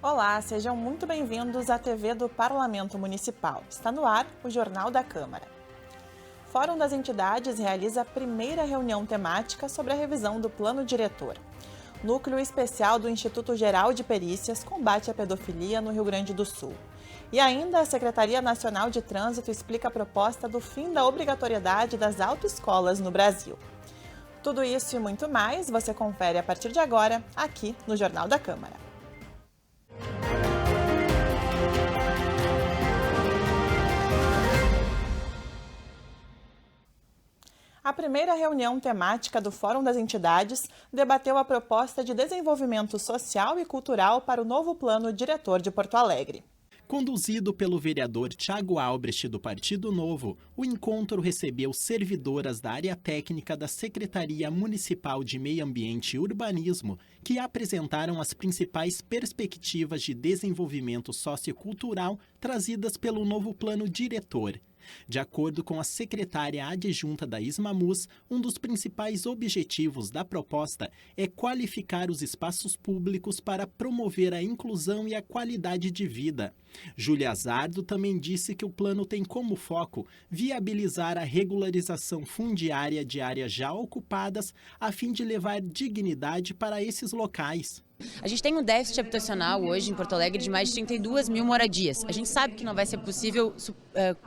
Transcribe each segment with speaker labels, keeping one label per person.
Speaker 1: Olá, sejam muito bem-vindos à TV do Parlamento Municipal. Está no ar o Jornal da Câmara. Fórum das Entidades realiza a primeira reunião temática sobre a revisão do Plano Diretor. Núcleo especial do Instituto Geral de Perícias combate a pedofilia no Rio Grande do Sul. E ainda a Secretaria Nacional de Trânsito explica a proposta do fim da obrigatoriedade das autoescolas no Brasil. Tudo isso e muito mais você confere a partir de agora, aqui no Jornal da Câmara. A primeira reunião temática do Fórum das Entidades debateu a proposta de desenvolvimento social e cultural para o novo Plano Diretor de Porto Alegre.
Speaker 2: Conduzido pelo vereador Thiago Albrecht do Partido Novo, o encontro recebeu servidoras da área técnica da Secretaria Municipal de Meio Ambiente e Urbanismo, que apresentaram as principais perspectivas de desenvolvimento sociocultural trazidas pelo novo Plano Diretor. De acordo com a secretária adjunta da Ismamus, um dos principais objetivos da proposta é qualificar os espaços públicos para promover a inclusão e a qualidade de vida. Júlia Zardo também disse que o plano tem como foco viabilizar a regularização fundiária de áreas já ocupadas, a fim de levar dignidade para esses locais.
Speaker 3: A gente tem um déficit habitacional hoje em Porto Alegre de mais de 32 mil moradias. A gente sabe que não vai ser possível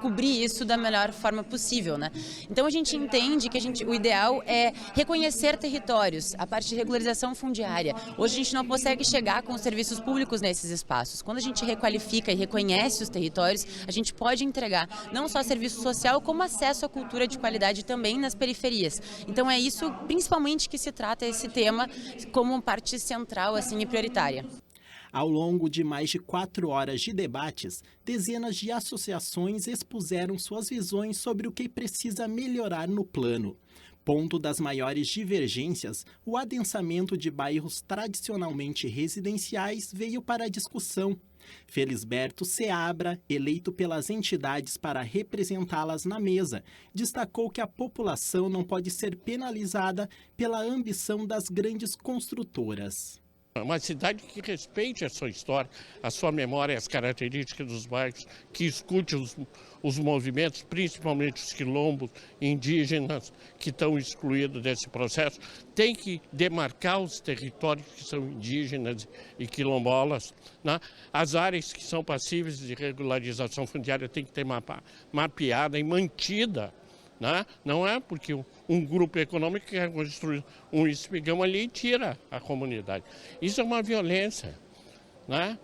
Speaker 3: cobrir isso da melhor forma possível, né? Então a gente entende que o ideal é reconhecer territórios, a parte de regularização fundiária. Hoje a gente não consegue chegar com os serviços públicos nesses espaços. Quando a gente requalifica e reconhece os territórios, a gente pode entregar não só serviço social, como acesso à cultura de qualidade também nas periferias. Então é isso principalmente que se trata esse tema como parte central assim, e prioritária.
Speaker 2: Ao longo de mais de 4 horas de debates, dezenas de associações expuseram suas visões sobre o que precisa melhorar no plano. Ponto das maiores divergências, o adensamento de bairros tradicionalmente residenciais veio para a discussão. Felisberto Seabra, eleito pelas entidades para representá-las na mesa, destacou que a população não pode ser penalizada pela ambição das grandes construtoras.
Speaker 4: Uma cidade que respeite a sua história, a sua memória, as características dos bairros, que escute os movimentos, principalmente os quilombos indígenas que estão excluídos desse processo, tem que demarcar os territórios que são indígenas e quilombolas, né? As áreas que são passíveis de regularização fundiária tem que ter mapeada e mantida. Não é porque um grupo econômico quer construir um espigão ali e tira a comunidade. Isso é uma violência,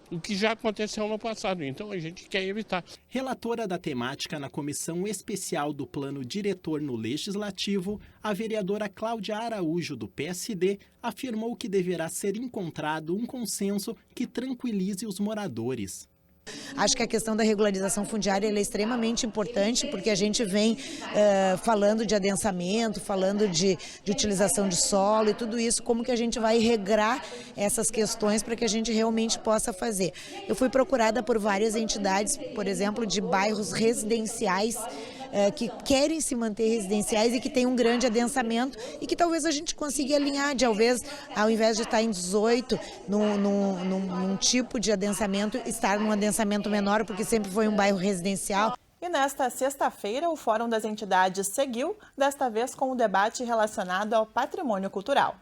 Speaker 4: o que já aconteceu no passado, então a gente quer evitar.
Speaker 2: Relatora da temática na Comissão Especial do Plano Diretor no Legislativo, a vereadora Cláudia Araújo, do PSD, afirmou que deverá ser encontrado um consenso que tranquilize os moradores.
Speaker 5: Acho que a questão da regularização fundiária é extremamente importante, porque a gente vem falando de adensamento, falando de utilização de solo e tudo isso, como que a gente vai regrar essas questões para que a gente realmente possa fazer. Eu fui procurada por várias entidades, por exemplo, de bairros residenciais, que querem se manter residenciais e que tem um grande adensamento e que talvez a gente consiga alinhar, talvez ao invés de estar em 18 num tipo de adensamento, estar num adensamento menor, porque sempre foi um bairro residencial.
Speaker 1: E nesta sexta-feira, o Fórum das Entidades seguiu, desta vez com o debate relacionado ao patrimônio cultural.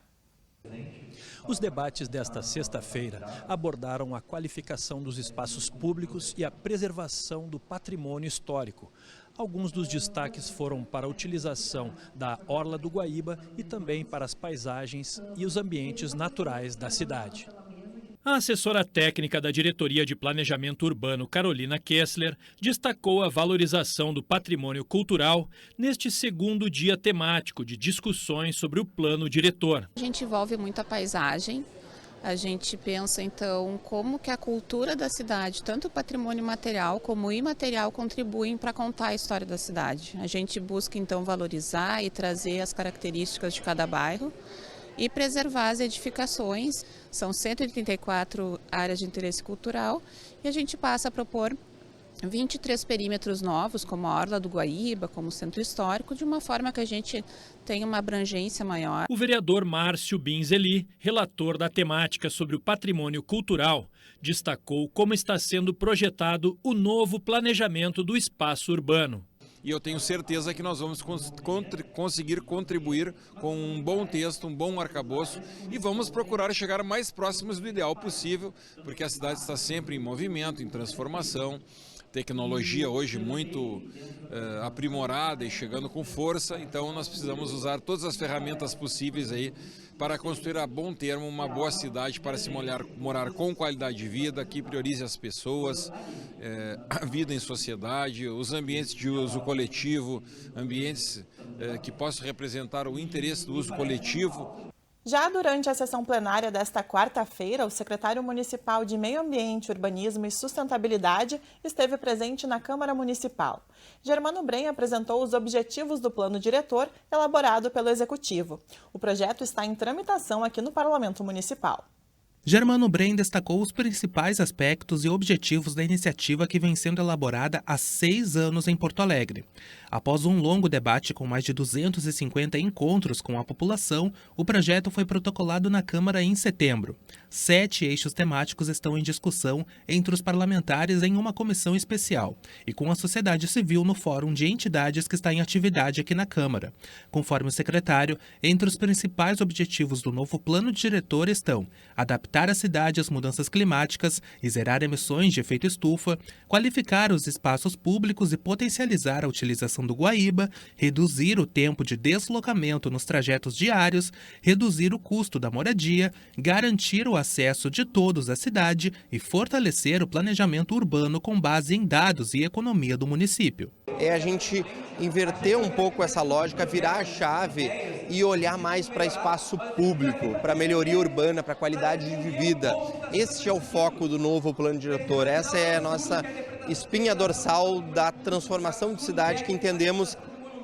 Speaker 6: Os debates desta sexta-feira abordaram a qualificação dos espaços públicos e a preservação do patrimônio histórico. Alguns dos destaques foram para a utilização da Orla do Guaíba e também para as paisagens e os ambientes naturais da cidade. A assessora técnica da Diretoria de Planejamento Urbano, Carolina Kessler, destacou a valorização do patrimônio cultural neste segundo dia temático de discussões sobre o plano diretor.
Speaker 7: A gente envolve muito a paisagem, a gente pensa então como que a cultura da cidade, tanto o patrimônio material como o imaterial, contribuem para contar a história da cidade. A gente busca então valorizar e trazer as características de cada bairro e preservar as edificações. São 134 áreas de interesse cultural e a gente passa a propor 23 perímetros novos, como a Orla do Guaíba, como o Centro Histórico, de uma forma que a gente tenha uma abrangência maior.
Speaker 6: O vereador Márcio Binzeli, relator da temática sobre o patrimônio cultural, destacou como está sendo projetado o novo planejamento do espaço urbano.
Speaker 8: E eu tenho certeza que nós vamos conseguir contribuir com um bom texto, um bom arcabouço e vamos procurar chegar mais próximos do ideal possível, porque a cidade está sempre em movimento, em transformação. Tecnologia hoje muito aprimorada e chegando com força, então nós precisamos usar todas as ferramentas possíveis aí para construir a bom termo uma boa cidade para se morar com qualidade de vida, que priorize as pessoas, a vida em sociedade, os ambientes de uso coletivo, ambientes que possam representar o interesse do uso coletivo.
Speaker 1: Já durante a sessão plenária desta quarta-feira, o secretário municipal de Meio Ambiente, Urbanismo e Sustentabilidade esteve presente na Câmara Municipal. Germano Brem apresentou os objetivos do plano diretor elaborado pelo Executivo. O projeto está em tramitação aqui no Parlamento Municipal.
Speaker 9: Germano Brem destacou os principais aspectos e objetivos da iniciativa que vem sendo elaborada há 6 anos em Porto Alegre. Após um longo debate com mais de 250 encontros com a população, o projeto foi protocolado na Câmara em setembro. 7 eixos temáticos estão em discussão entre os parlamentares em uma comissão especial e com a sociedade civil no Fórum de Entidades que está em atividade aqui na Câmara. Conforme o secretário, entre os principais objetivos do novo plano diretor estão adaptar a cidade às mudanças climáticas e zerar emissões de efeito estufa, qualificar os espaços públicos e potencializar a utilização do Guaíba, reduzir o tempo de deslocamento nos trajetos diários, reduzir o custo da moradia, garantir o acesso de todos à cidade e fortalecer o planejamento urbano com base em dados e economia do município.
Speaker 10: É a gente inverter um pouco essa lógica, virar a chave e olhar mais para espaço público, para melhoria urbana, para qualidade de vida. Este é o foco do novo plano diretor, essa é a nossa espinha dorsal da transformação de cidade que entendemos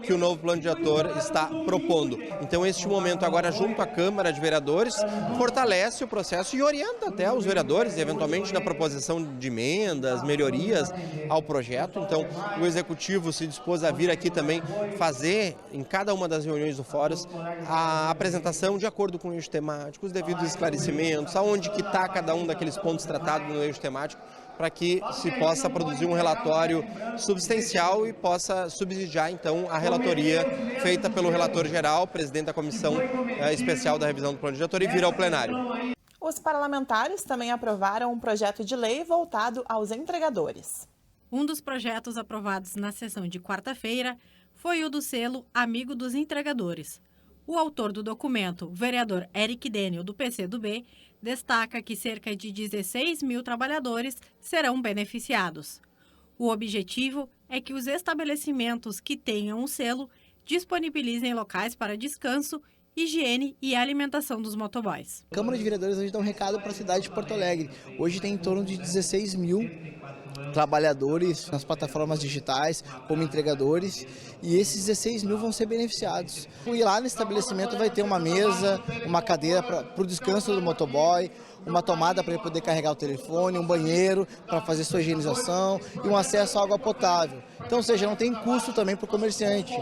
Speaker 10: que o novo plano diretor está propondo. Então, este momento agora, junto à Câmara de Vereadores, fortalece o processo e orienta até os vereadores, eventualmente na proposição de emendas, melhorias ao projeto. Então, o Executivo se dispôs a vir aqui também fazer, em cada uma das reuniões do Fórum, a apresentação de acordo com o eixo temático, os devidos esclarecimentos, aonde que está cada um daqueles pontos tratados no eixo temático, para que se possa produzir um relatório substancial e possa subsidiar, então, a relatoria feita pelo relator geral, presidente da Comissão Especial da Revisão do Plano Diretor, e vir ao plenário.
Speaker 1: Os parlamentares também aprovaram um projeto de lei voltado aos entregadores.
Speaker 11: Um dos projetos aprovados na sessão de quarta-feira foi o do selo Amigo dos Entregadores. O autor do documento, o vereador Eric Daniel, do PCdoB, destaca que cerca de 16 mil trabalhadores serão beneficiados. O objetivo é que os estabelecimentos que tenham o selo disponibilizem locais para descanso, higiene e alimentação dos motoboys.
Speaker 12: A Câmara de Vereadores hoje dá um recado para a cidade de Porto Alegre. Hoje tem em torno de 16 mil trabalhadores nas plataformas digitais como entregadores e esses 16 mil vão ser beneficiados. E lá no estabelecimento vai ter uma mesa, uma cadeira para o descanso do motoboy, uma tomada para ele poder carregar o telefone, um banheiro para fazer sua higienização e um acesso à água potável. Então, ou seja, não tem custo também para o comerciante,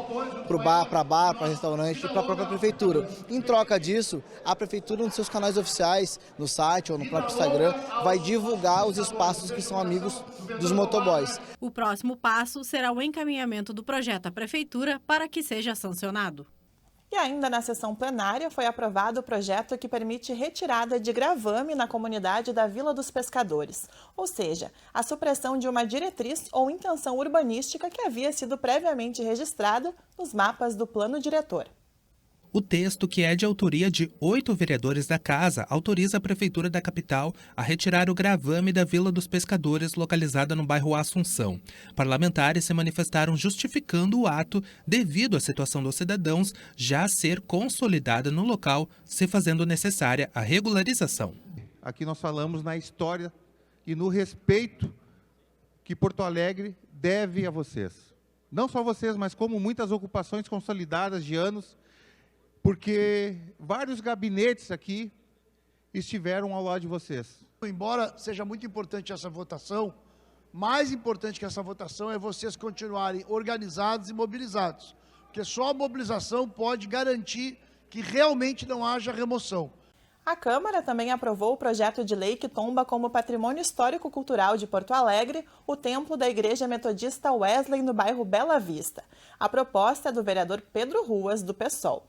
Speaker 12: para restaurante e para a própria prefeitura. Em troca disso, a prefeitura, nos seus canais oficiais, no site ou no próprio Instagram, vai divulgar os espaços que são amigos dos motoboys.
Speaker 11: O próximo passo será o encaminhamento do projeto à prefeitura para que seja sancionado.
Speaker 1: E ainda na sessão plenária foi aprovado o projeto que permite retirada de gravame na comunidade da Vila dos Pescadores, ou seja, a supressão de uma diretriz ou intenção urbanística que havia sido previamente registrada nos mapas do plano diretor.
Speaker 9: O texto, que é de autoria de 8 vereadores da Casa, autoriza a Prefeitura da capital a retirar o gravame da Vila dos Pescadores, localizada no bairro Assunção. Parlamentares se manifestaram justificando o ato devido à situação dos cidadãos já ser consolidada no local, se fazendo necessária a regularização.
Speaker 13: Aqui nós falamos na história e no respeito que Porto Alegre deve a vocês. Não só vocês, mas como muitas ocupações consolidadas de anos, porque vários gabinetes aqui estiveram ao lado de vocês.
Speaker 14: Embora seja muito importante essa votação, Mais importante que essa votação é vocês continuarem organizados e mobilizados, porque só a mobilização pode garantir que realmente não haja remoção.
Speaker 1: A Câmara também aprovou o projeto de lei que tomba como patrimônio histórico-cultural de Porto Alegre o templo da Igreja Metodista Wesley no bairro Bela Vista. A proposta é do vereador Pedro Ruas, do PSOL.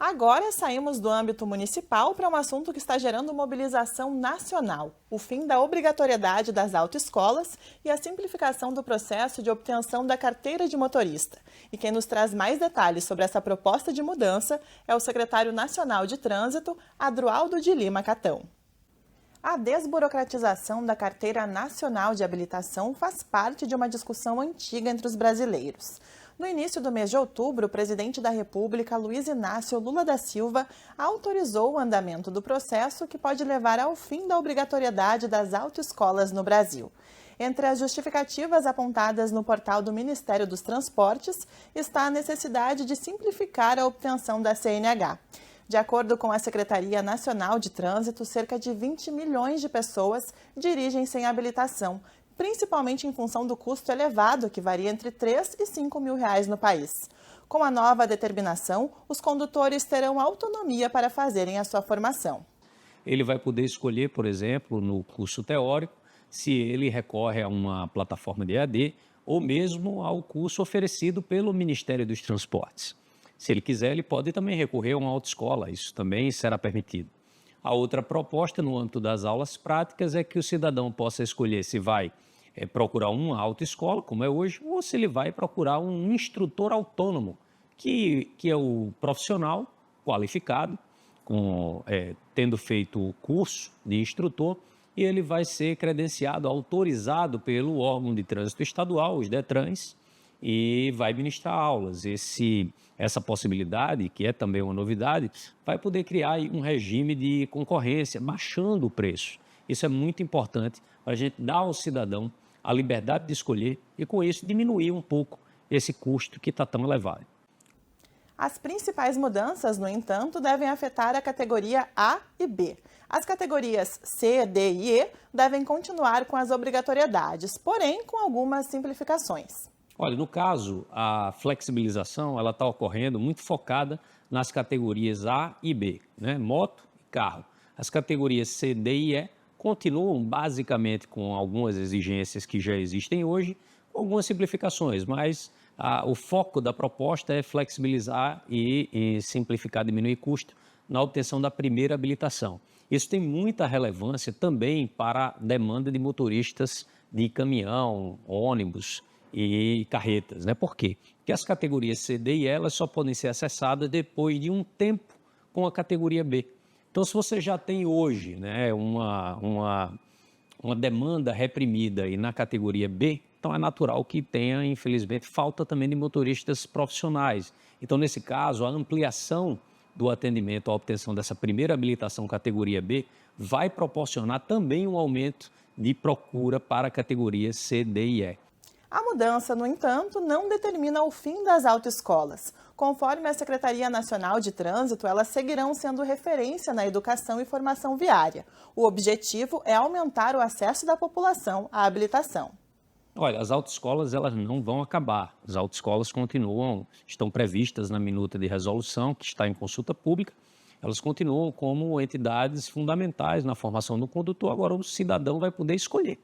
Speaker 1: Agora saímos do âmbito municipal para um assunto que está gerando mobilização nacional: o fim da obrigatoriedade das autoescolas e a simplificação do processo de obtenção da carteira de motorista. E quem nos traz mais detalhes sobre essa proposta de mudança é o secretário nacional de Trânsito, Adroaldo de Lima Catão. A desburocratização da Carteira Nacional de Habilitação faz parte de uma discussão antiga entre os brasileiros. No início do mês de outubro, o presidente da República, Luiz Inácio Lula da Silva, autorizou o andamento do processo que pode levar ao fim da obrigatoriedade das autoescolas no Brasil. Entre as justificativas apontadas no portal do Ministério dos Transportes está a necessidade de simplificar a obtenção da CNH. De acordo com a Secretaria Nacional de Trânsito, cerca de 20 milhões de pessoas dirigem sem habilitação, principalmente em função do custo elevado, que varia entre 3 e 5 mil reais no país. Com a nova determinação, os condutores terão autonomia para fazerem a sua formação.
Speaker 15: Ele vai poder escolher, por exemplo, no curso teórico, se ele recorre a uma plataforma de EAD ou mesmo ao curso oferecido pelo Ministério dos Transportes. Se ele quiser, ele pode também recorrer a uma autoescola, isso também será permitido. A outra proposta no âmbito das aulas práticas é que o cidadão possa escolher se vai procurar uma autoescola, como é hoje, ou se ele vai procurar um instrutor autônomo, que é o profissional qualificado, tendo feito o curso de instrutor, e ele vai ser credenciado, autorizado pelo órgão de trânsito estadual, os DETRANs, e vai ministrar aulas. Essa possibilidade, que é também uma novidade, vai poder criar um regime de concorrência, baixando o preço. Isso é muito importante para a gente dar ao cidadão a liberdade de escolher e, com isso, diminuir um pouco esse custo que está tão elevado.
Speaker 1: As principais mudanças, no entanto, devem afetar a categoria A e B. As categorias C, D e E devem continuar com as obrigatoriedades, porém com algumas simplificações.
Speaker 15: Olha, no caso, a flexibilização ela está ocorrendo muito focada nas categorias A e B, né? Moto e carro. As categorias C, D e E continuam basicamente com algumas exigências que já existem hoje, com algumas simplificações, mas o foco da proposta é flexibilizar e simplificar, diminuir custo na obtenção da primeira habilitação. Isso tem muita relevância também para a demanda de motoristas de caminhão, ônibus e carretas, né? Por quê? Porque as categorias C, D e E elas só podem ser acessadas depois de um tempo com a categoria B. Então, se você já tem hoje, né, uma demanda reprimida e na categoria B, então é natural que tenha, infelizmente, falta também de motoristas profissionais. Então, nesse caso, a ampliação do atendimento à obtenção dessa primeira habilitação categoria B vai proporcionar também um aumento de procura para a categoria C, D e E.
Speaker 1: A mudança, no entanto, não determina o fim das autoescolas. Conforme a Secretaria Nacional de Trânsito, elas seguirão sendo referência na educação e formação viária. O objetivo é aumentar o acesso da população à habilitação.
Speaker 15: Olha, as autoescolas elas não vão acabar. As autoescolas continuam, estão previstas na minuta de resolução, que está em consulta pública. Elas continuam como entidades fundamentais na formação do condutor. Agora o cidadão vai poder escolher.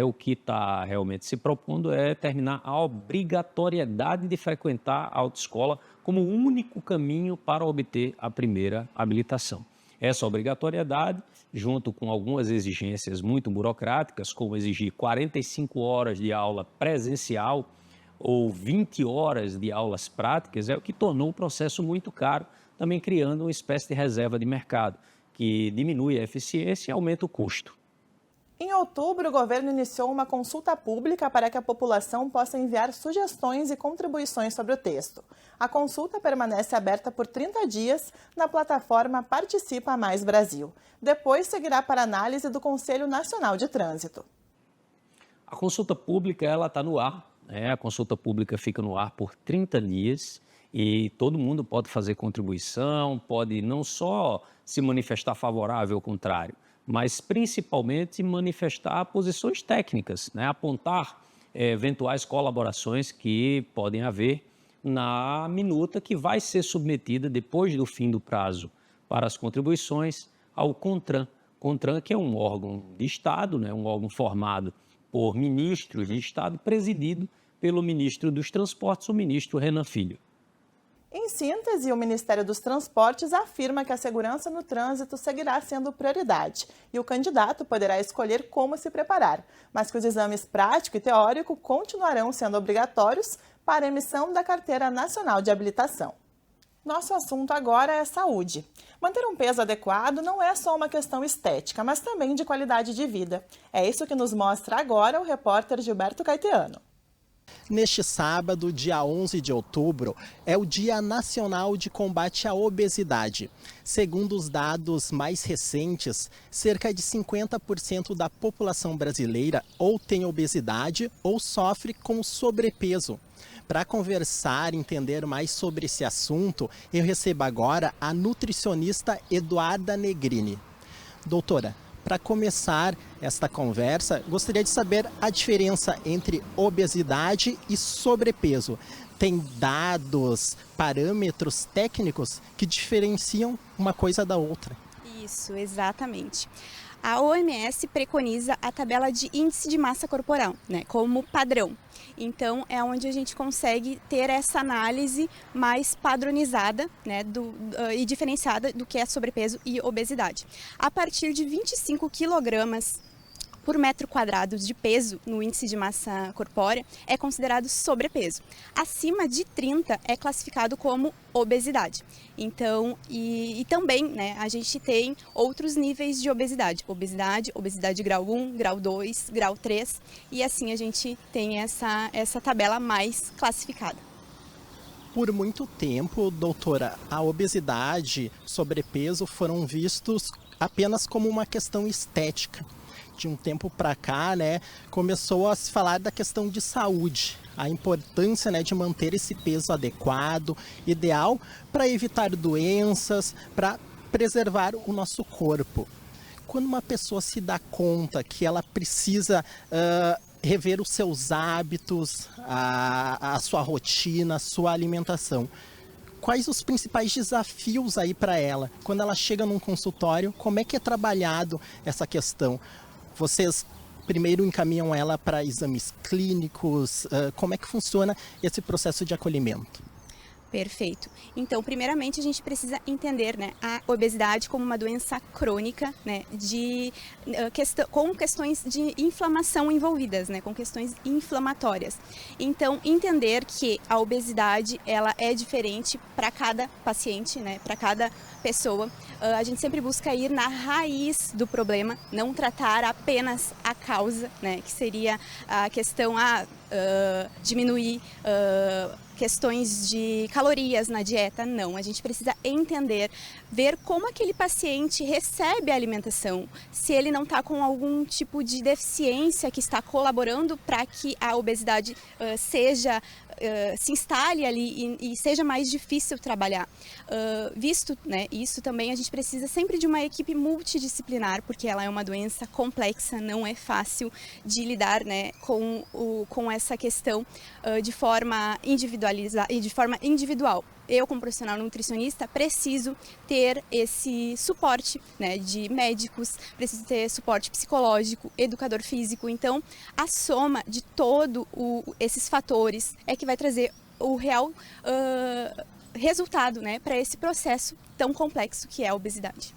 Speaker 15: O que está realmente se propondo é terminar a obrigatoriedade de frequentar a autoescola como o único caminho para obter a primeira habilitação. Essa obrigatoriedade, junto com algumas exigências muito burocráticas, como exigir 45 horas de aula presencial ou 20 horas de aulas práticas, é o que tornou o processo muito caro, também criando uma espécie de reserva de mercado, que diminui a eficiência e aumenta o custo.
Speaker 1: Em outubro, o governo iniciou uma consulta pública para que a população possa enviar sugestões e contribuições sobre o texto. A consulta permanece aberta por 30 dias na plataforma Participa Mais Brasil. Depois seguirá para análise do Conselho Nacional de Trânsito.
Speaker 15: A consulta pública está no ar. A consulta pública fica no ar por 30 dias e todo mundo pode fazer contribuição, pode não só se manifestar favorável ou contrário, mas principalmente manifestar posições técnicas, né? Apontar eventuais colaborações que podem haver na minuta que vai ser submetida depois do fim do prazo para as contribuições ao CONTRAN. CONTRAN, que é um órgão de Estado, né? Um órgão formado por ministros de Estado, presidido pelo ministro dos Transportes, o ministro Renan Filho.
Speaker 1: Em síntese, o Ministério dos Transportes afirma que a segurança no trânsito seguirá sendo prioridade e o candidato poderá escolher como se preparar, mas que os exames prático e teórico continuarão sendo obrigatórios para a emissão da Carteira Nacional de Habilitação. Nosso assunto agora é saúde. Manter um peso adequado não é só uma questão estética, mas também de qualidade de vida. É isso que nos mostra agora o repórter Gilberto Caetano.
Speaker 2: Neste sábado, dia 11 de outubro, é o Dia Nacional de Combate à Obesidade. Segundo os dados mais recentes, cerca de 50% da população brasileira ou tem obesidade ou sofre com sobrepeso. Para conversar e entender mais sobre esse assunto, eu recebo agora a nutricionista Eduarda Negrini. Doutora, para começar esta conversa, gostaria de saber a diferença entre obesidade e sobrepeso. Tem dados, parâmetros técnicos que diferenciam uma coisa da outra?
Speaker 16: Isso, exatamente. A OMS preconiza a tabela de índice de massa corporal, né, como padrão. Então, é onde a gente consegue ter essa análise mais padronizada, né, e diferenciada do que é sobrepeso e obesidade. A partir de 25 quilogramas por metro quadrado de peso no índice de massa corpórea é considerado sobrepeso. Acima de 30 é classificado como obesidade. Então, e também, né, a gente tem outros níveis de obesidade. Obesidade grau 1, grau 2, grau 3, e assim a gente tem essa tabela mais classificada.
Speaker 2: Por muito tempo, doutora, a obesidade, sobrepeso foram vistos apenas como uma questão estética. De um tempo para cá, né, começou a se falar da questão de saúde, a importância, né, de manter esse peso adequado, ideal, para evitar doenças, para preservar o nosso corpo. Quando uma pessoa se dá conta que ela precisa rever os seus hábitos, a sua rotina, a sua alimentação, quais os principais desafios aí para ela? Quando ela chega num consultório, como é que é trabalhado essa questão? Vocês primeiro encaminham ela para exames clínicos? Como é que funciona esse processo de acolhimento?
Speaker 16: Perfeito. Então, primeiramente, a gente precisa entender, né, a obesidade como uma doença crônica, né, com questões de inflamação envolvidas, né, com questões inflamatórias. Então, entender que a obesidade ela é diferente para cada paciente, né, para cada pessoa. A gente sempre busca ir na raiz do problema, não tratar apenas a causa, né, que seria a questão diminuir questões de calorias na dieta. Não, a gente precisa entender, ver como aquele paciente recebe a alimentação, se ele não está com algum tipo de deficiência que está colaborando para que a obesidade se instale ali e seja mais difícil trabalhar. Visto, né, isso também a gente precisa sempre de uma equipe multidisciplinar, porque ela é uma doença complexa, não é fácil de lidar, né, com essa questão de forma individualizada e de forma individual. Eu, como profissional nutricionista, preciso ter esse suporte, né, de médicos, preciso ter suporte psicológico, educador físico. Então, a soma de todos esses fatores é que vai trazer o real resultado, né, para esse processo tão complexo que é a obesidade.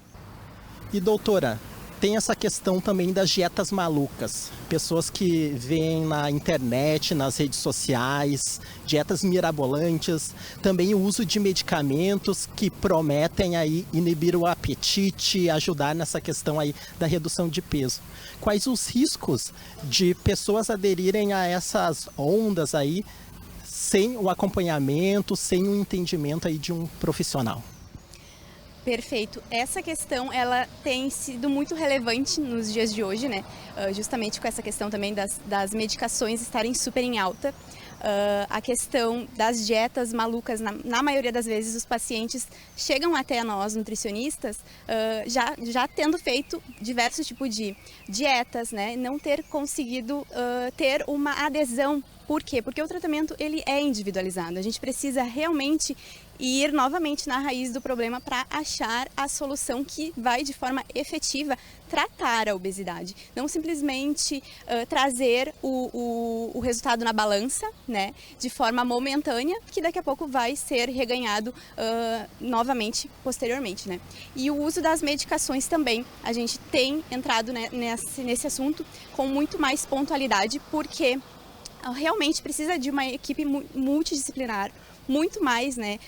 Speaker 2: E doutora, tem essa questão também das dietas malucas. Pessoas que veem na internet, nas redes sociais, dietas mirabolantes. Também o uso de medicamentos que prometem aí inibir o apetite, ajudar nessa questão aí da redução de peso. Quais os riscos de pessoas aderirem a essas ondas aí sem o acompanhamento, sem o entendimento aí de um profissional?
Speaker 16: Perfeito. Essa questão ela tem sido muito relevante nos dias de hoje, né? Justamente com essa questão também das medicações estarem super em alta. a questão das dietas malucas. Na maioria das vezes os pacientes chegam até nós, nutricionistas, já tendo feito diversos tipos de dietas, né? Não ter conseguido ter uma adesão. Por quê? Porque o tratamento ele é individualizado. A gente precisa realmente ir novamente na raiz do problema para achar a solução que vai de forma efetiva tratar a obesidade. Não simplesmente trazer o resultado na balança, né, de forma momentânea, que daqui a pouco vai ser reganhado novamente posteriormente, né. E o uso das medicações também. A gente tem entrado, né, nesse assunto com muito mais pontualidade, porque realmente precisa de uma equipe multidisciplinar, muito mais, né,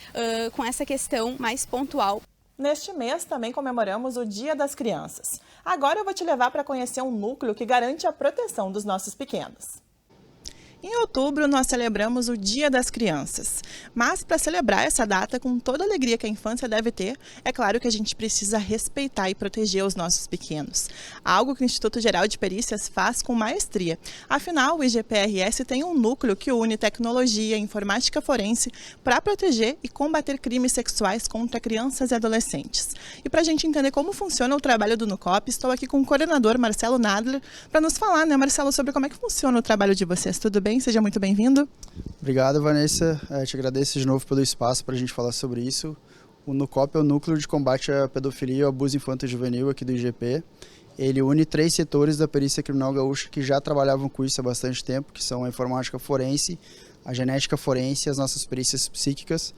Speaker 16: com essa questão mais pontual.
Speaker 1: Neste mês também comemoramos o Dia das Crianças. Agora eu vou te levar para conhecer um núcleo que garante a proteção dos nossos pequenos. Em outubro, nós celebramos o Dia das Crianças. Mas, para celebrar essa data com toda a alegria que a infância deve ter, é claro que a gente precisa respeitar e proteger os nossos pequenos. Algo que o Instituto Geral de Perícias faz com maestria. Afinal, o IGPRS tem um núcleo que une tecnologia e informática forense para proteger e combater crimes sexuais contra crianças e adolescentes. E para a gente entender como funciona o trabalho do NUCOP, estou aqui com o coordenador Marcelo Nadler para nos falar, né, Marcelo, sobre como é que funciona o trabalho de vocês. Tudo bem? Seja muito bem-vindo.
Speaker 17: Obrigado, Vanessa. Te agradeço de novo pelo espaço para a gente falar sobre isso. O NUCOP é o Núcleo de Combate à Pedofilia e ao Abuso Infanto-Juvenil aqui do IGP. Ele une 3 setores da perícia criminal gaúcha que já trabalhavam com isso há bastante tempo, que são a informática forense, a genética forense e as nossas perícias psíquicas,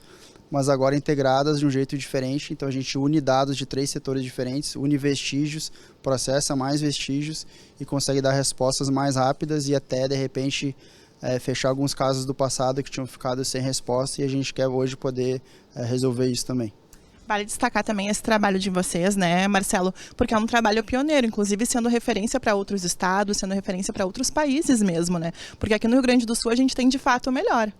Speaker 17: mas agora integradas de um jeito diferente. Então a gente une dados de 3 setores diferentes, une vestígios, processa mais vestígios e consegue dar respostas mais rápidas e até, de repente, fechar alguns casos do passado que tinham ficado sem resposta, e a gente quer hoje poder resolver isso também.
Speaker 1: Vale destacar também esse trabalho de vocês, né, Marcelo? Porque é um trabalho pioneiro, inclusive sendo referência para outros estados, sendo referência para outros países mesmo, né? Porque aqui no Rio Grande do Sul a gente tem de fato o melhor.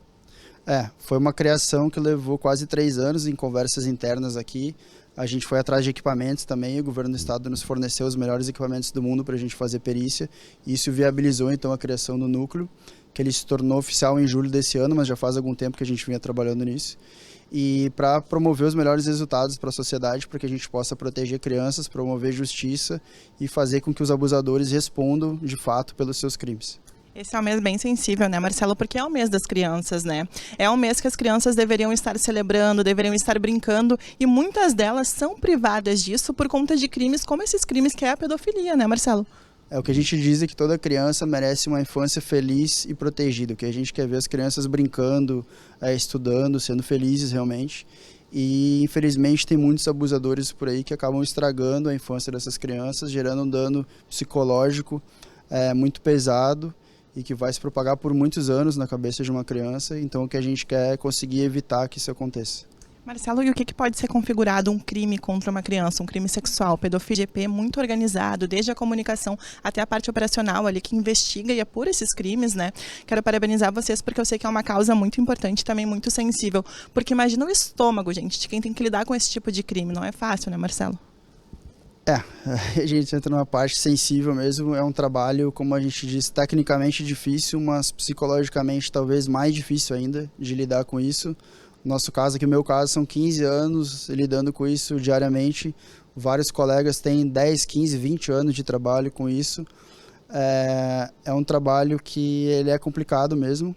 Speaker 17: Foi uma criação que levou quase 3 anos em conversas internas aqui. A gente foi atrás de equipamentos também, o governo do estado nos forneceu os melhores equipamentos do mundo para a gente fazer perícia. Isso viabilizou então a criação do núcleo, que ele se tornou oficial em julho desse ano, mas já faz algum tempo que a gente vinha trabalhando nisso. E para promover os melhores resultados para a sociedade, para que a gente possa proteger crianças, promover justiça e fazer com que os abusadores respondam de fato pelos seus crimes.
Speaker 1: Esse é um mês bem sensível, né, Marcelo? Porque é o mês das crianças, né? É um mês que as crianças deveriam estar celebrando, deveriam estar brincando, e muitas delas são privadas disso por conta de crimes como esses crimes que é a pedofilia, né, Marcelo?
Speaker 17: O que a gente diz é que toda criança merece uma infância feliz e protegida. O que a gente quer ver as crianças brincando, estudando, sendo felizes realmente. E infelizmente tem muitos abusadores por aí que acabam estragando a infância dessas crianças, gerando um dano psicológico muito pesado e que vai se propagar por muitos anos na cabeça de uma criança. Então o que a gente quer é conseguir evitar que isso aconteça.
Speaker 1: Marcelo, e o que pode ser configurado um crime contra uma criança, um crime sexual? Pedofilia é muito organizado, desde a comunicação até a parte operacional ali que investiga e apura esses crimes, né? Quero parabenizar vocês porque eu sei que é uma causa muito importante e também muito sensível. Porque imagina o estômago, gente, de quem tem que lidar com esse tipo de crime. Não é fácil, né, Marcelo?
Speaker 17: A gente entra numa parte sensível mesmo, é um trabalho, como a gente diz, tecnicamente difícil, mas psicologicamente talvez mais difícil ainda de lidar com isso. Nosso caso aqui, o meu caso, são 15 anos lidando com isso diariamente. Vários colegas têm 10, 15, 20 anos de trabalho com isso. É um trabalho que ele é complicado mesmo,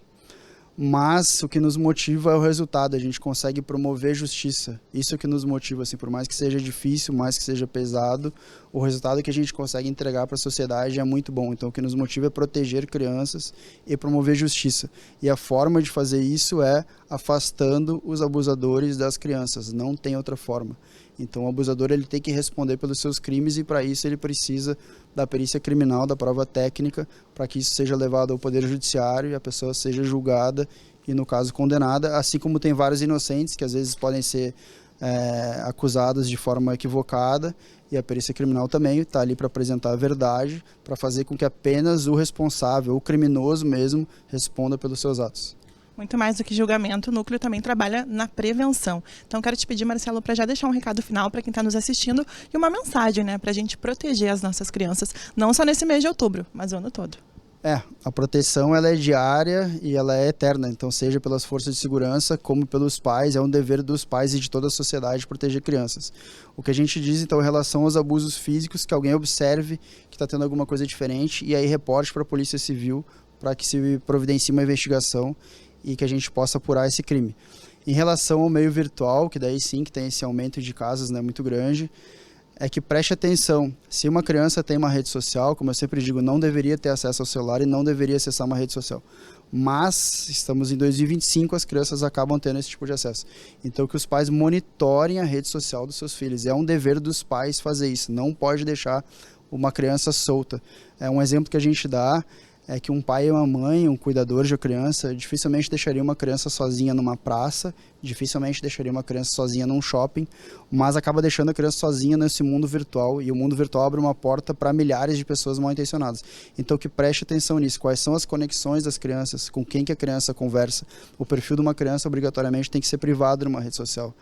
Speaker 17: mas o que nos motiva é o resultado. A gente consegue promover justiça. Isso que nos motiva, assim, por mais que seja difícil, mais que seja pesado, o resultado que a gente consegue entregar para a sociedade é muito bom. Então o que nos motiva é proteger crianças e promover justiça. E a forma de fazer isso é afastando os abusadores das crianças. Não tem outra forma. Então o abusador ele tem que responder pelos seus crimes e para isso ele precisa da perícia criminal, da prova técnica, para que isso seja levado ao Poder Judiciário e a pessoa seja julgada e, no caso, condenada, assim como tem vários inocentes que às vezes podem ser acusados de forma equivocada, e a perícia criminal também está ali para apresentar a verdade, para fazer com que apenas o responsável, o criminoso mesmo, responda pelos seus atos.
Speaker 1: Muito mais do que julgamento, o núcleo também trabalha na prevenção. Então, quero te pedir, Marcelo, para já deixar um recado final para quem está nos assistindo e uma mensagem, né, para a gente proteger as nossas crianças, não só nesse mês de outubro, mas o ano todo.
Speaker 17: A proteção ela é diária e ela é eterna, então seja pelas forças de segurança como pelos pais, é um dever dos pais e de toda a sociedade proteger crianças. O que a gente diz então em relação aos abusos físicos, que alguém observe que está tendo alguma coisa diferente e aí reporte para a Polícia Civil para que se providencie uma investigação e que a gente possa apurar esse crime. Em relação ao meio virtual, que daí sim que tem esse aumento de casos, né, muito grande, é que preste atenção, se uma criança tem uma rede social, como eu sempre digo, não deveria ter acesso ao celular e não deveria acessar uma rede social. Mas estamos em 2025, as crianças acabam tendo esse tipo de acesso. Então que os pais monitorem a rede social dos seus filhos. É um dever dos pais fazer isso, não pode deixar uma criança solta. Um exemplo que a gente dá é que um pai e uma mãe, um cuidador de uma criança, dificilmente deixaria uma criança sozinha numa praça, dificilmente deixaria uma criança sozinha num shopping, mas acaba deixando a criança sozinha nesse mundo virtual, e o mundo virtual abre uma porta para milhares de pessoas mal intencionadas. Então que preste atenção nisso, quais são as conexões das crianças, com quem que a criança conversa. O perfil de uma criança obrigatoriamente tem que ser privado numa rede social.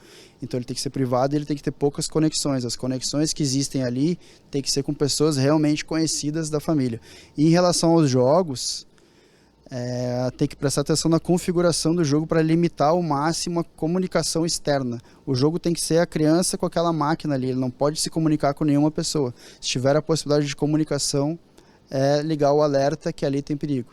Speaker 17: Então ele tem que ser privado e ele tem que ter poucas conexões. As conexões que existem ali tem que ser com pessoas realmente conhecidas da família. E em relação aos jogos, tem que prestar atenção na configuração do jogo para limitar ao máximo a comunicação externa. O jogo tem que ser a criança com aquela máquina ali, ele não pode se comunicar com nenhuma pessoa. Se tiver a possibilidade de comunicação, ligar o alerta que ali tem perigo.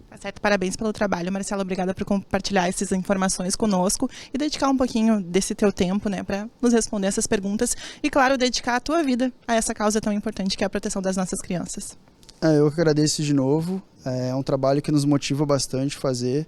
Speaker 1: Tá certo, parabéns pelo trabalho, Marcelo. Obrigada por compartilhar essas informações conosco e dedicar um pouquinho desse teu tempo, né, para nos responder essas perguntas e, claro, dedicar a tua vida a essa causa tão importante que é a proteção das nossas crianças.
Speaker 17: Eu que agradeço de novo. É um trabalho que nos motiva bastante fazer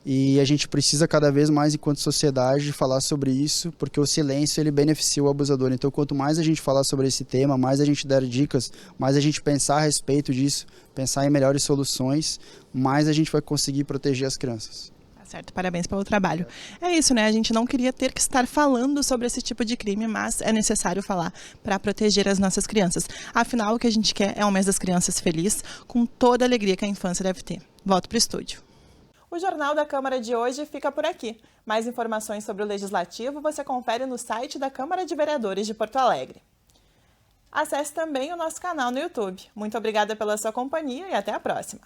Speaker 17: e a gente precisa cada vez mais, enquanto sociedade, falar sobre isso, porque o silêncio ele beneficia o abusador. Então, quanto mais a gente falar sobre esse tema, mais a gente der dicas, mais a gente pensar a respeito disso, pensar em melhores soluções, mais a gente vai conseguir proteger as crianças.
Speaker 1: Tá certo, parabéns pelo trabalho. É isso, né? A gente não queria ter que estar falando sobre esse tipo de crime, mas é necessário falar para proteger as nossas crianças. Afinal, o que a gente quer é um mês das crianças feliz, com toda a alegria que a infância deve ter. Volto para o estúdio. O Jornal da Câmara de hoje fica por aqui. Mais informações sobre o Legislativo você confere no site da Câmara de Vereadores de Porto Alegre. Acesse também o nosso canal no YouTube. Muito obrigada pela sua companhia e até a próxima!